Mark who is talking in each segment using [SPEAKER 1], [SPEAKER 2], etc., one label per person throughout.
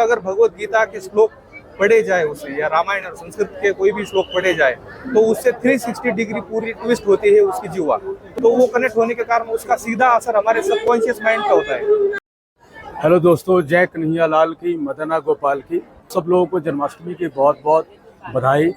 [SPEAKER 1] अगर भगवत गीता के श्लोक पढ़े जाए उसे, या रामायण और संस्कृत के कोई भी श्लोक पढ़े जाए, तो उससे 360 डिग्री पूरी ट्विस्ट होती है उसकी जीवा। तो वो कनेक्ट होने के कारण उसका सीधा असर हमारे सबकॉन्शियस माइंड पे होता है।
[SPEAKER 2] हेलो दोस्तों, जय कन्हैया लाल की, मदना गोपाल की। सब लोगों को जन्माष्टमी की बहुत बहुत बधाई।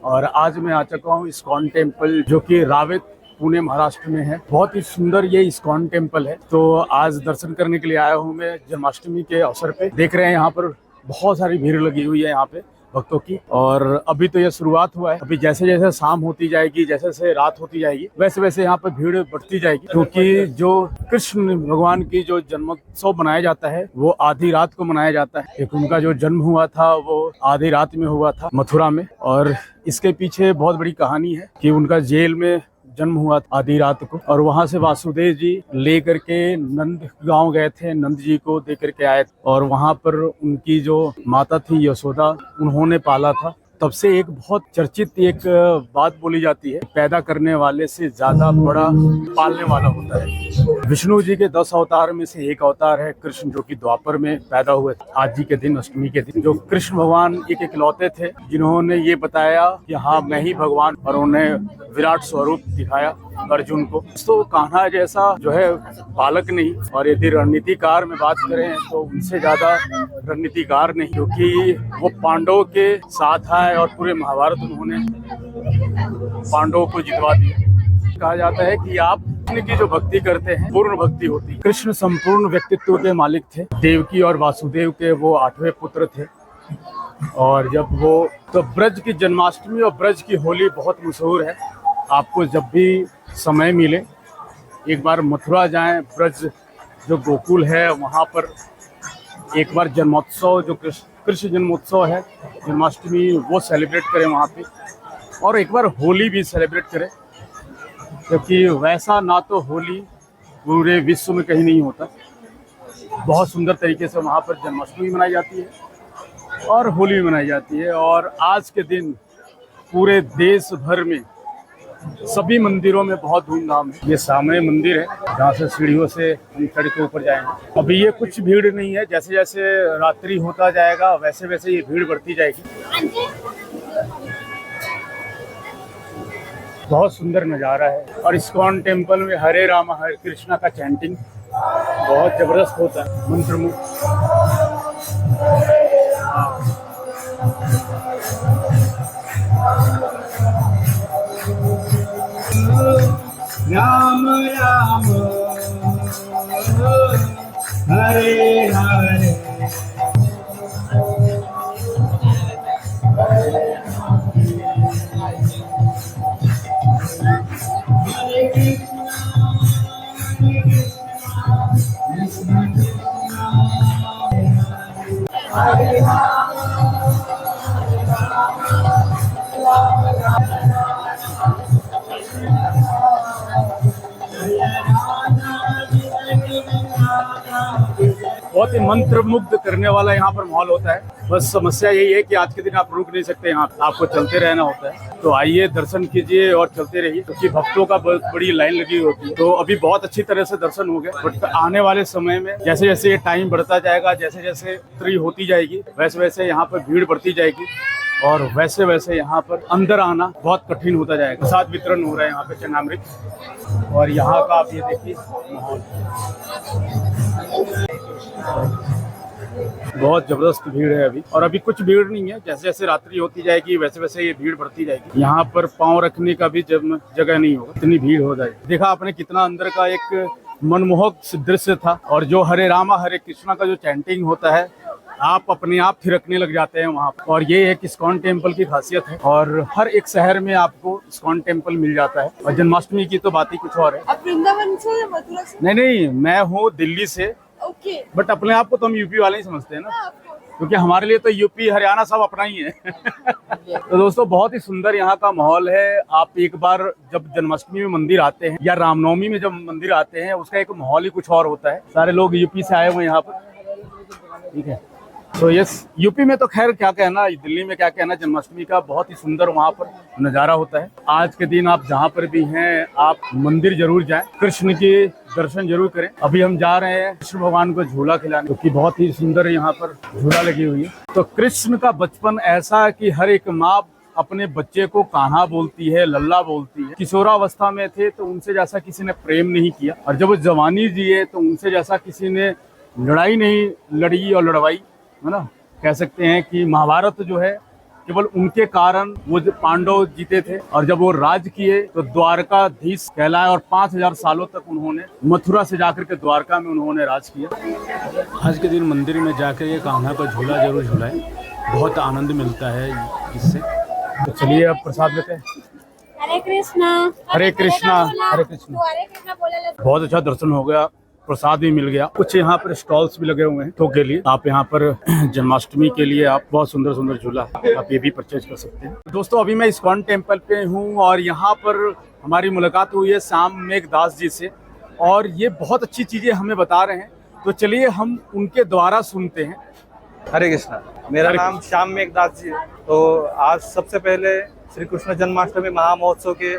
[SPEAKER 2] और आज मैं आ चुका हूँ इस्कॉन टेम्पल, जो कि रावेत पुणे महाराष्ट्र में है। बहुत ही सुंदर ये इस्कॉन टेम्पल है। तो आज दर्शन करने के लिए आया हूँ मैं जन्माष्टमी के अवसर पे। देख रहे हैं यहाँ पर बहुत सारी भीड़ लगी हुई है यहाँ पे भक्तों की। और अभी तो ये शुरुआत हुआ है, अभी जैसे जैसे शाम होती जाएगी, जैसे जैसे रात होती जाएगी, वैसे वैसे यहाँ पर भीड़ बढ़ती जाएगी। क्योंकि जो कृष्ण भगवान की जो जन्मोत्सव मनाया जाता है वो आधी रात को मनाया जाता है। एक उनका जो जन्म हुआ था वो आधी रात में हुआ था मथुरा में। और इसके पीछे बहुत बड़ी कहानी है कि उनका जेल में जन्म हुआ आधी रात को, और वहां से वासुदेव जी लेकर के नंद गांव गए थे, नंद जी को दे करके आए। और वहां पर उनकी जो माता थी यशोदा, उन्होंने पाला था। तब से एक बहुत चर्चित एक बात बोली जाती है, पैदा करने वाले से ज्यादा बड़ा पालने वाला होता है। विष्णु जी के 10 अवतार में से एक अवतार है कृष्ण, जो कि द्वापर में पैदा हुए आज ही के दिन, अष्टमी के दिन। जो कृष्ण भगवान एक इकलौते थे जिन्होंने ये बताया कि हाँ मैं ही भगवान, और उन्हें विराट स्वरूप दिखाया अर्जुन को। तो कान्हा जैसा जो है बालक नहीं, और यदि रणनीतिकार में बात करें तो उनसे ज्यादा रणनीतिकार नहीं, क्योंकि वो पांडवों के साथ आए और पूरे महाभारत उन्होंने पांडवों को जितवा दिया। कहा जाता है कि आप कृष्ण की जो भक्ति करते हैं पूर्ण भक्ति होती है। कृष्ण संपूर्ण व्यक्तित्व के मालिक थे। देवकी और वासुदेव के वो 8वें पुत्र थे। और जब वो तो ब्रज की जन्माष्टमी और ब्रज की होली बहुत मशहूर है। आपको जब भी समय मिले एक बार मथुरा जाएं, ब्रज जो गोकुल है वहाँ पर एक बार जन्मोत्सव, जो कृष्ण जन्मोत्सव है, जन्माष्टमी, वो सेलिब्रेट करें वहाँ पे। और एक बार होली भी सेलिब्रेट करें, क्योंकि वैसा ना तो होली पूरे विश्व में कहीं नहीं होता। बहुत सुंदर तरीके से वहाँ पर जन्माष्टमी मनाई जाती है और होली भी मनाई जाती है। और आज के दिन पूरे देश भर में सभी मंदिरों में बहुत धूमधाम है। ये सामने मंदिर है जहाँ से सीढ़ियों से हम चढ़ के ऊपर जाएंगे। अभी ये कुछ भीड़ नहीं है, जैसे जैसे रात्रि होता जाएगा वैसे वैसे ये भीड़ बढ़ती जाएगी। बहुत सुंदर नज़ारा है। और इस्कॉन टेम्पल में हरे राम हरे कृष्णा का चैंटिंग बहुत जबरदस्त होता है, मंत्रमुग्ध।
[SPEAKER 3] राम राम हरे हरे
[SPEAKER 2] बहुत ही मंत्रमुग्ध करने वाला यहाँ पर माहौल होता है। बस समस्या यही है कि आज के दिन आप रुक नहीं सकते, यहाँ आपको चलते रहना होता है। तो आइए दर्शन कीजिए और चलते रहिए, क्योंकि भक्तों का बहुत बड़ी लाइन लगी होती है। तो अभी बहुत अच्छी तरह से दर्शन हो गए, बट आने वाले समय में जैसे जैसे ये टाइम बढ़ता जाएगा, जैसे जैसे रात्रि होती जाएगी, वैसे वैसे यहाँ पर भीड़ बढ़ती जाएगी। और वैसे वैसे यहाँ पर अंदर आना बहुत कठिन होता जाएगा। प्रसाद वितरण हो रहा है यहाँ पे, चरणामृत। और यहाँ का आप ये देखिए माहौल, बहुत जबरदस्त भीड़ है अभी। और अभी कुछ भीड़ नहीं है, जैसे जैसे रात्रि होती जाएगी वैसे वैसे ये भीड़ बढ़ती जाएगी। यहाँ पर पाँव रखने का भी जगह नहीं होगा, इतनी भीड़ हो जाएगी। देखा आपने कितना अंदर का एक मनमोहक दृश्य था। और जो हरे रामा हरे कृष्णा का जो चैंटिंग होता है, आप अपने आप थिरकने लग जाते हैं वहाँ पर। और ये एक इस्कॉन टेम्पल की खासियत है। और हर एक शहर में आपको इस्कॉन टेम्पल मिल जाता है। और जन्माष्टमी की तो बात ही कुछ और है।
[SPEAKER 4] आप वृंदावन से या मथुरा से?
[SPEAKER 2] नहीं, मैं हूँ दिल्ली से।
[SPEAKER 4] ओके।
[SPEAKER 2] बट अपने आप को तो हम यूपी वाले ही समझते हैं ना, क्योंकि हमारे लिए तो यूपी हरियाणा सब अपना ही है। तो दोस्तों बहुत ही सुंदर यहाँ का माहौल है। आप एक बार जब जन्माष्टमी में मंदिर आते हैं या रामनवमी में जब मंदिर आते हैं, उसका एक माहौल ही कुछ और होता है। सारे लोग यूपी से आए हुए हैं यहाँ पर, ठीक है। तो यस, यूपी में तो खैर क्या कहना, दिल्ली में क्या कहना, जन्माष्टमी का बहुत ही सुंदर वहाँ पर नज़ारा होता है। आज के दिन आप जहाँ पर भी हैं, आप मंदिर जरूर जाएं, कृष्ण के दर्शन जरूर करें। अभी हम जा रहे हैं कृष्ण भगवान को झूला खिलाने, क्योंकि बहुत ही सुंदर यहाँ पर झूला लगी हुई है। तो कृष्ण का बचपन ऐसा कि हर एक माँ अपने बच्चे को कान्हा बोलती है, लल्ला बोलती है। किशोरावस्था में थे तो उनसे जैसा किसी ने प्रेम नहीं किया, और जब वो जवानी जिए तो उनसे जैसा किसी ने लड़ाई नहीं लड़ी और लड़वाई, है ना। कह सकते हैं कि महाभारत जो है केवल उनके कारण वो जो पांडव जीते थे, और जब वो राज किए तो द्वारकाधीश कहलाए, और 5000 सालों तक उन्होंने मथुरा से जाकर के द्वारका में उन्होंने राज किया। आज के दिन मंदिर में जाकर ये कान्हा का झूला जरूर झूलाएं, बहुत आनंद मिलता है इससे। तो चलिए अब प्रसाद लेते हैं।
[SPEAKER 4] हरे कृष्णा
[SPEAKER 2] हरे कृष्णा हरे कृष्णा।
[SPEAKER 4] हरे कृष्णा बोले।
[SPEAKER 2] बहुत अच्छा दर्शन हो गया, प्रसाद भी मिल गया। कुछ यहाँ पर स्टॉल्स भी लगे हुए हैं तो के लिए आप यहाँ पर जन्माष्टमी के लिए आप बहुत सुंदर सुंदर झूला आप ये भी परचेज कर सकते हैं। दोस्तों अभी मैं इस्कॉन टेम्पल पे हूँ और यहाँ पर हमारी मुलाकात हुई है श्याम मेघदास जी से, और ये बहुत अच्छी चीजें हमें बता रहे हैं। तो चलिए हम उनके द्वारा सुनते हैं।
[SPEAKER 1] हरे कृष्णा। मेरा नाम श्याम मेघदास जी है। तो आज सबसे पहले श्री कृष्ण जन्माष्टमी महामहोत्सव के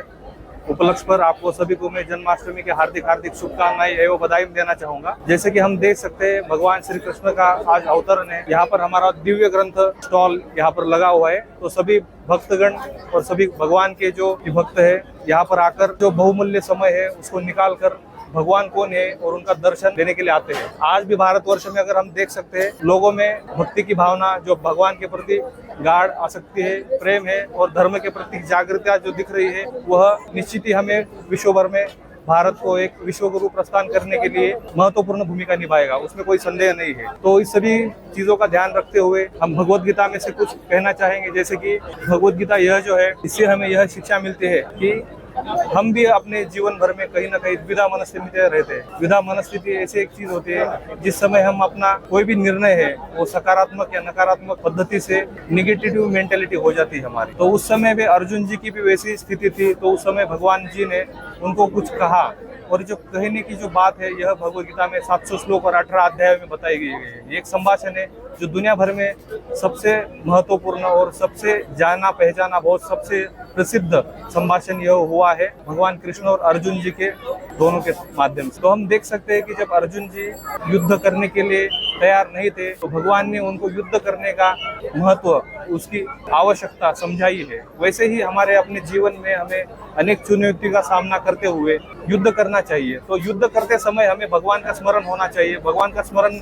[SPEAKER 1] उपलक्ष्य पर आपको सभी को मैं जन्माष्टमी के हार्दिक शुभकामनाएं एवं बधाई देना चाहूंगा। जैसे कि हम देख सकते हैं भगवान श्री कृष्ण का आज अवतरण है। यहाँ पर हमारा दिव्य ग्रंथ स्टॉल यहाँ पर लगा हुआ है, तो सभी भक्तगण और सभी भगवान के जो भक्त है यहाँ पर आकर जो बहुमूल्य समय है उसको निकाल कर भगवान कौन है और उनका दर्शन लेने के लिए आते हैं। आज भी भारतवर्ष में अगर हम देख सकते हैं लोगों में भक्ति की भावना, जो भगवान के प्रति गाढ़ आसक्ति है, प्रेम है और धर्म के प्रति जागृति जो दिख रही है, वह निश्चित ही हमें विश्व भर में भारत को एक विश्व गुरु प्रस्थान करने के लिए महत्वपूर्ण भूमिका निभाएगा, उसमें कोई संदेह नहीं है। तो इस सभी चीजों का ध्यान रखते हुए हम भगवत गीता में से कुछ कहना चाहेंगे। जैसे कि भगवत गीता यह जो है, इससे हमें यह शिक्षा मिलती है कि हम भी अपने जीवन भर में कहीं ना कहीं द्विधा मनस्थिति में रहते हैं। द्विधा मनस्थिति ऐसी एक चीज होती है जिस समय हम अपना कोई भी निर्णय है वो सकारात्मक या नकारात्मक पद्धति से निगेटिव मेंटेलिटी हो जाती है हमारी। तो उस समय भी अर्जुन जी की भी वैसी स्थिति थी। तो उस समय भगवान जी ने उनको कुछ कहा, और जो कहने की जो बात है यह भगवद गीता में 700 श्लोक और 18 अध्याय में बताई गई है। ये एक संभाषण है जो दुनिया भर में सबसे महत्वपूर्ण और सबसे जाना पहचाना बहुत सबसे प्रसिद्ध संभाषण यह हुआ है भगवान कृष्ण और अर्जुन जी के दोनों के माध्यम से। तो हम देख सकते हैं कि जब अर्जुन जी युद्ध करने के लिए तैयार नहीं थे तो भगवान ने उनको युद्ध करने का महत्व, उसकी आवश्यकता समझाई है। वैसे ही हमारे अपने जीवन में हमें अनेक चुनौतियों का सामना करते हुए युद्ध करना चाहिए। तो युद्ध करते समय हमें भगवान का स्मरण होना चाहिए। भगवान का स्मरण,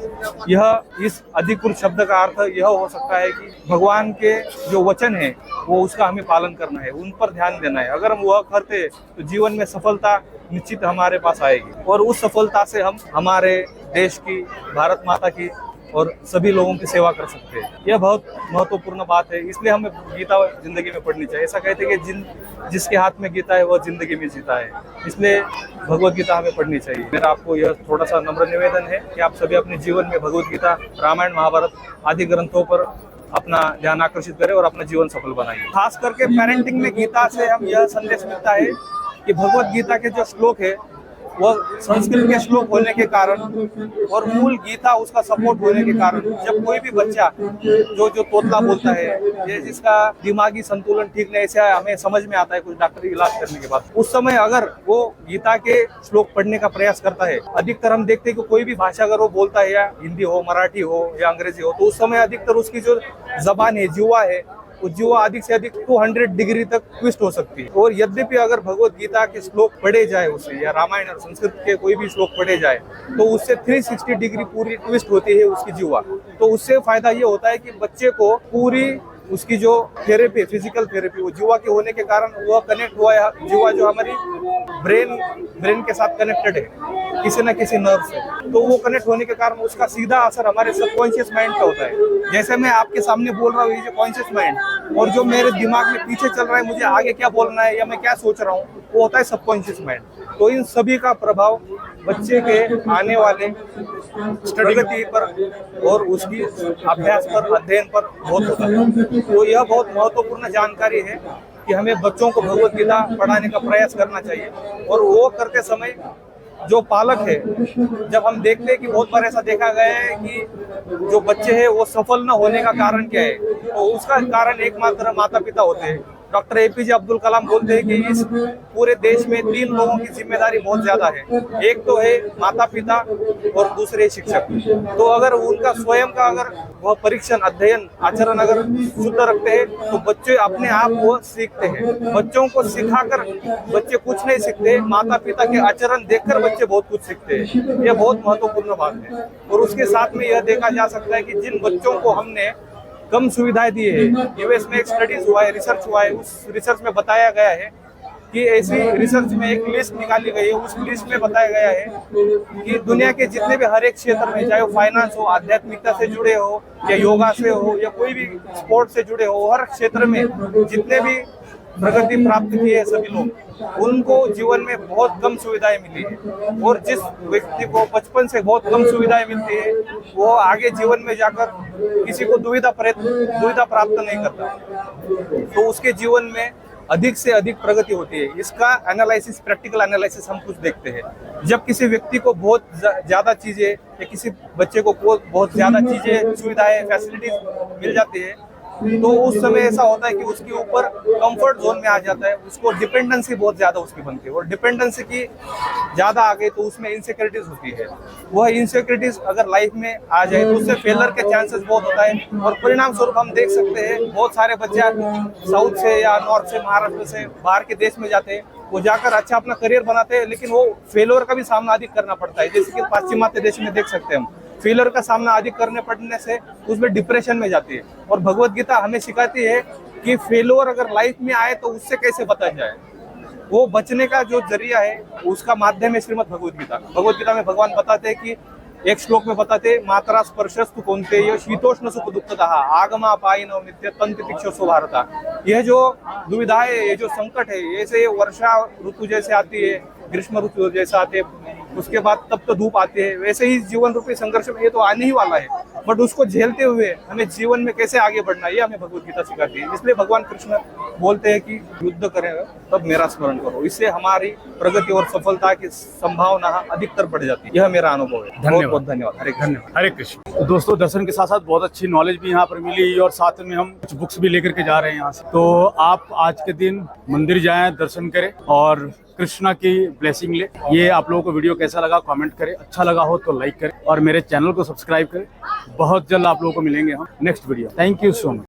[SPEAKER 1] यह इस अधिकृत शब्द का अर्थ यह हो सकता है कि भगवान के जो वचन है वो उसका हमें पालन करना है, उन पर ध्यान देना है। अगर हम वह करते तो जीवन में सफलता निश्चित हमारे पास आएगी, और उस सफलता से हम हमारे देश की, भारत माता की और सभी लोगों की सेवा कर सकते हैं। यह बहुत महत्वपूर्ण बात है, इसलिए हमें गीता जिंदगी में पढ़नी चाहिए। ऐसा कहते हैं कि जिसके हाथ में गीता है वह जिंदगी में जीता है, इसलिए भगवत गीता हमें पढ़नी चाहिए। मेरा आपको यह थोड़ा सा नम्र निवेदन है कि आप सभी अपने जीवन में भगवत गीता, रामायण, महाभारत आदि ग्रंथों पर अपना ध्यान आकर्षित करें और अपना जीवन सफल बनाइए। खास करके पेरेंटिंग में गीता से हम यह संदेश मिलता है कि भगवत गीता के जो श्लोक है वह संस्कृत के श्लोक होने के कारण और मूल गीता उसका सपोर्ट होने के कारण जब कोई भी बच्चा जो तोतला बोलता है, ये जिसका दिमागी संतुलन ठीक नहीं, ऐसा हमें समझ में आता है कुछ डॉक्टरी इलाज करने के बाद, उस समय अगर वो गीता के श्लोक पढ़ने का प्रयास करता है, अधिकतर हम देखते हैं कि कोई भी भाषा अगर वो बोलता है, या हिंदी हो, मराठी हो या अंग्रेजी हो, तो उस समय अधिकतर उसकी जो जबान है, जुआ है, जुआ अधिक से अधिक 200 डिग्री तक ट्विस्ट हो सकती है। और यद्यपि अगर भगवत गीता के श्लोक पढ़े जाए उससे, या रामायण और संस्कृत के कोई भी श्लोक पढ़े जाए, तो उससे 360 डिग्री पूरी ट्विस्ट होती है उसकी जुआ। तो उससे फायदा ये होता है कि बच्चे को पूरी उसकी जो थेरेपी, फिजिकल थेरेपी, वो जुआ के होने के कारण वह कनेक्ट हुआ है। जुआ जो हमारी ब्रेन के साथ कनेक्टेड है किसी न किसी नर्व से, तो वो कनेक्ट होने के कारण उसका सीधा असर हमारे सबकॉन्शियस माइंड पे होता है। जैसे मैं आपके सामने बोल रहा हूँ, ये जो कॉन्शियस माइंड और जो मेरे दिमाग में पीछे चल रहा है, मुझे आगे क्या बोलना है या मैं क्या सोच रहा हूँ, वो होता है सबकॉन्शियस माइंड। तो इन सभी का प्रभाव बच्चे के आने वाले प्रगति पर और उसकी अभ्यास पर, अध्ययन पर बहुत होता है। तो यह बहुत महत्वपूर्ण जानकारी है कि हमें बच्चों को भगवत गीता पढ़ाने का प्रयास करना चाहिए, और वो करते समय जो पालक है, जब हम देखते हैं कि बहुत बार ऐसा देखा गया है कि जो बच्चे हैं वो सफल न होने का कारण क्या है, तो उसका कारण एकमात्र माता पिता होते हैं। डॉक्टर एपीजे अब्दुल कलाम बोलते हैं कि इस पूरे देश में 3 लोगों की जिम्मेदारी बहुत ज्यादा है। एक तो है माता पिता और दूसरे शिक्षक। तो अगर उनका स्वयं का अगर वह परीक्षण, अध्ययन, आचरण अगर शुद्ध रखते हैं तो बच्चे अपने आप वो सीखते हैं। बच्चों को सिखाकर बच्चे कुछ नहीं सीखते, माता पिता के आचरण देखकर बच्चे बहुत कुछ सीखते हैं। यह बहुत महत्वपूर्ण बात है। और उसके साथ में यह देखा जा सकता है कि जिन बच्चों को हमने कम सुविधाएं दी है, यूएस में एक स्टडीज हुआ है, रिसर्च हुआ है, उस रिसर्च में बताया गया है कि ऐसी रिसर्च में एक लिस्ट निकाली गई है। उस लिस्ट में बताया गया है कि दुनिया के जितने भी हर एक क्षेत्र में, चाहे वो फाइनेंस हो, आध्यात्मिकता से जुड़े हो, या योगा से हो, या कोई भी स्पोर्ट से जुड़े हो, हर क्षेत्र में जितने भी प्रगति प्राप्त की है सभी लोग, उनको जीवन में बहुत कम सुविधाएं मिली है। और जिस व्यक्ति को बचपन से बहुत कम सुविधाएं मिलती है वो आगे जीवन में जाकर किसी को दुविधा प्राप्त नहीं करता, तो उसके जीवन में अधिक से अधिक प्रगति होती है। इसका एनालिसिस, प्रैक्टिकल एनालिसिस हम कुछ देखते हैं। जब किसी व्यक्ति को बहुत ज्यादा चीजें, या किसी बच्चे को बहुत ज्यादा चीजें, सुविधाएं, फैसिलिटीज मिल जाती है, तो उस समय ऐसा होता है कि उसके ऊपर कंफर्ट जोन में आ जाता है, उसको डिपेंडेंसी बहुत ज्यादा उसकी बनती है। और डिपेंडेंसी की ज्यादा आ गई तो उसमें इनसिक्योरिटीज होती है। वह इनसिक्योरिटीज अगर लाइफ में आ जाए तो उससे फेलर के चांसेस बहुत होता है। और परिणाम स्वरूप हम देख सकते हैं बहुत सारे बच्चे साउथ से या नॉर्थ से, महाराष्ट्र से बाहर के देश में जाते हैं, वो जाकर अच्छा अपना करियर बनाते हैं, लेकिन वो फेलोर का भी सामना अधिक करना पड़ता है। जैसे कि पाश्चिमात्य देश में देख सकते हैं हम, फेलियर का सामना अधिक करने पड़ने से उसमें डिप्रेशन में जाती है। और भगवत गीता हमें सिखाती है कि फेलियर अगर लाइफ में आए तो उससे कैसे बचा जाए। वो बचने का जो जरिया है उसका माध्यम है श्रीमद् भगवत गीता। भगवत गीता में भगवान बताते हैं कि एक श्लोक में बताते, मात्रा स्पर्शस्तु कौन्तेय शीतोष्ण सुख दुःखतः आगमा पायिनो नित्य तंत्र तिक्षसो भारता। यह जो दुविधा है, ये जो संकट है, ऐसे वर्षा ऋतु जैसे आती है, ग्रीष्म ऋतु जैसा आते है, उसके बाद तब तो धूप आती है, वैसे ही जीवन रूपी संघर्ष में ये तो आने ही वाला है। बट उसको झेलते हुए हमें जीवन में कैसे आगे बढ़ना, ये हमें भगवत गीता सिखाती है। इसलिए भगवान कृष्ण बोलते हैं कि युद्ध करेगा तब मेरा स्मरण करो, इससे हमारी प्रगति और सफलता की संभावना अधिकतर बढ़ जाती है। यह मेरा अनुभव है। बहुत बहुत धन्यवाद।
[SPEAKER 2] हरे कृष्ण। तो दोस्तों, दर्शन के साथ साथ बहुत अच्छी नॉलेज भी यहाँ पर मिली और साथ में हम कुछ बुक्स भी लेकर के जा रहे हैं यहाँ से। तो आप आज के दिन मंदिर जाएं, दर्शन करें और कृष्णा की ब्लेसिंग ले। ये आप लोगों को वीडियो कैसा लगा कमेंट करें, अच्छा लगा हो तो लाइक करें और मेरे चैनल को सब्सक्राइब करें। बहुत जल्द आप लोगों को मिलेंगे हम next video. Thank you so much.